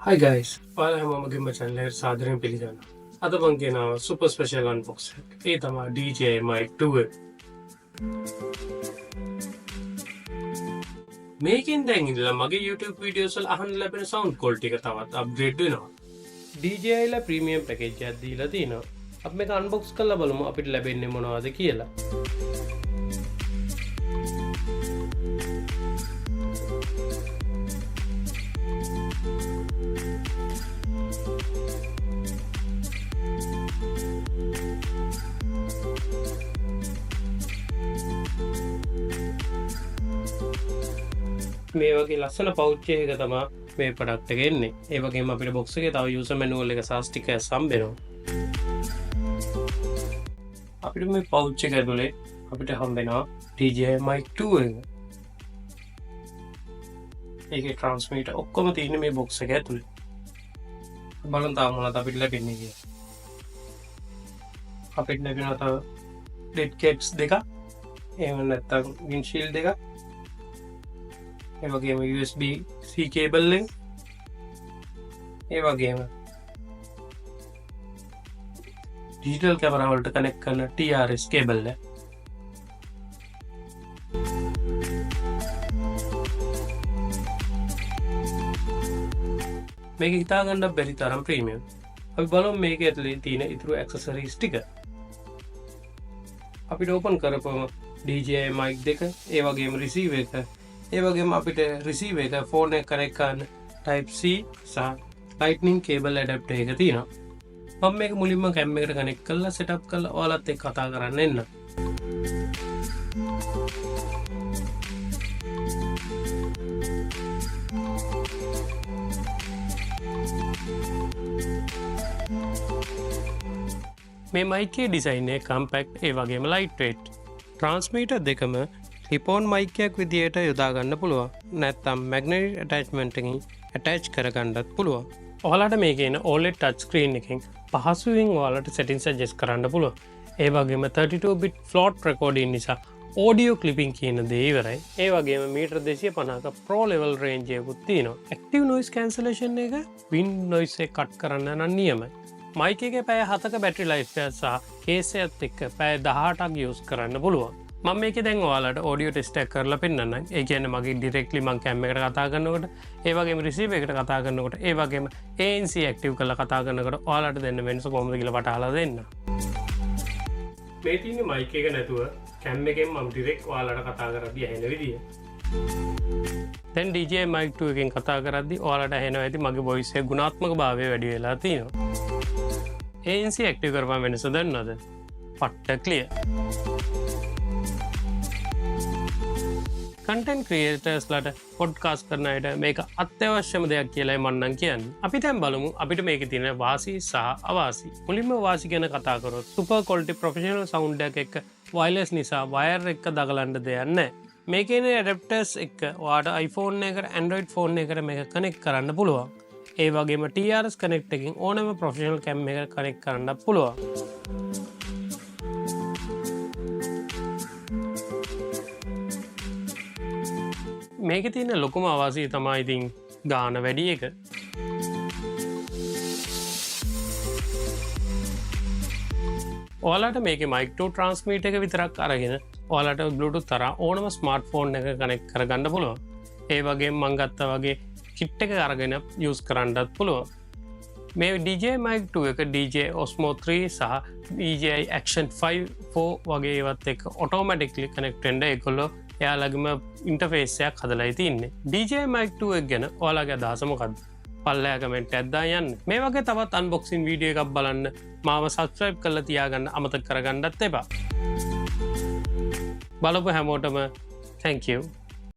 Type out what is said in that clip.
Hi guys, ඔයාලා හැමෝම ගෙම channel එකට සාදරයෙන් පිළිගන්නවා. අද මම ගෙනාවා super special unboxing එක. ඒ තමයි DJI Mic 2 එක. මේකෙන් දැන් ඉඳලා මගේ YouTube videos වල අහන්න ලැබෙන sound quality එක තවත් upgrade වෙනවා. DJI ලා premium package එකක් දීලා තිනවා. අපි මේක unbox කරලා බලමු අපිට ලැබෙන්නේ මොනවද කියලා. මේ වගේ ලස්සන පවුච් එකක තමයි මේ ප්‍රොඩක්ට් එක එන්නේ. ඒ වගේම අපිට බොක්ස් එකේ තව යූසර් මැනුවල් එක සහ ස්ටිකර්ස් හම්බෙනවා. අපිට මේ පවුච් එක ඇතුලේ අපිට හම්බෙනවා DJI Mic 2 එක. ඒකේ ට්‍රාන්ස්මිටර් ඔක්කොම තියෙන්නේ මේ බොක්ස් එක ඇතුලේ. බලන්න තාම මොනවද අපිට ලැබෙන්නේ කියලා. අපිට ලැබෙනවා තව dead cats දෙකක්. එහෙම නැත්නම් windshield දෙකක්. ඒ වගේම USB-C cable එක. ඒ වගේම digital camera වලට connect කරන TRS cable එක. මේක හිතා ගන්න බැරි තරම් ප්‍රීමියම්. අපි බලමු මේකේ ඇතුලේ තියෙන ඉතුරු accessories ටික. අපිට open කරපුවම DJI mic දෙක, ඒ වගේම receiver එක, ඒ වගේම අපිට receiver එක phone එක connect කරන්න type C සහ lightning cable adapter එක තියෙනවා. මම මේක මුලින්ම cam එකට connect කරලා setup කරලා ඔයාලත් එක්ක කතා කරන්න එන්න. මේ mic එකේ design එක compact ඒ වගේම lightweight. transmitter දෙකම clip-on mic එකක් විදියට යොදා ගන්න පුළුවන්. නැත්නම් magnetic attachment එකකින් attach කරගන්නත් පුළුවන්. ඔයාලට මේකේ එන OLED touch screen එකෙන් පහසුවෙන් ඔයාලට settings adjust කරන්න පුළුවන්. ඒ වගේම 32 bit float recording නිසා audio clipping කියන දේ ඉවරයි. ඒ වගේම මීටර 250ක pro level range එකකුත් තියෙනවා. active noise cancellation එක wind noise එක cut කරන්න නම් නියමයි. mic එකේ පැය 7ක battery life එක සහ case එකත් එක්ක පැය 18ක් use කරන්න පුළුවන්. මම මේකේ දැන් ඔයාලට audio test එක කරලා පෙන්නන්නම්. ඒ කියන්නේ මගේ directly මම cam එකට කතා කරනකොට, ඒ වගේම receiver එකට කතා කරනකොට, ඒ වගේම ANC active කරලා කතා කරනකොට ඔයාලට දෙන්න වෙනස කොහොමද කියලා වටහලා දෙන්න. මේ තියෙන්නේ mic එක නැතුව cam එකෙන් මම direct ඔයාලට කතා කරද්දී ඇහෙන විදිය. දැන් DJI Mic 2 එකෙන් කතා කරද්දී ඔයාලට ඇහෙනවා ඇති මගේ voice එකේ ගුණාත්මක භාවය වැඩි වෙලා තියෙනවා. ANC active කරපුවම වෙනස දන්නවද? පට්ට clear. content creators ලට podcast කරන අයට මේක අත්‍යවශ්‍යම දෙයක් කියලායි මම නම් කියන්නේ. අපි දැන් බලමු අපිට මේකේ තියෙන වාසි සහ අවාසි. මුලින්ම වාසි ගැන කතා කරොත් super quality professional sound එකක් එක්ක wireless නිසා wire එක දගලන්න දෙයක් නැහැ. මේකේ ඉන්න adapters එක්ක ඔයාලට iPhone එකකට Android phone එකකට මේක connect කරන්න පුළුවන්. ඒ වගේම TRS connect එකකින් ඕනෑම professional cam එකකට connect කරන්න පුළුවන්. මේක තියෙන ලොකුම අවාසිය තමයි ඉතින් ගාන වැඩි එක. ඔයාලට මේකේ mic 2 transmitter එක විතරක් අරගෙන ඔයාලට Bluetooth තරම් ඕනම smartphone එක connect කරගන්න පුළුවන්. ඒ වගේම මම ගත්තා වගේ kit එක අරගෙන use කරන්නත් පුළුවන්. මේ DJI Mic 2 එක DJI Osmo 3 සහ DJI Action 5 4 වගේ ඒවත් එක්ක automatically connect වෙන්න ඒගොල්ලෝ එයාලගේම ඉන්ටර්ෆේස් එකක් හදලා තින්නේ. DJI Mic 2 එක ගැන ඔයාලගේ අදහස මොකක්ද? පල්ලෙහා කමෙන්ට් එකක් දාන්න යන්න. මේ වගේ තවත් අන්බොක්සින් වීඩියෝ එකක් බලන්න මාව subscribe කරලා තියාගන්න අමතක කරගන්නත් එපා. බලපු හැමෝටම thank you.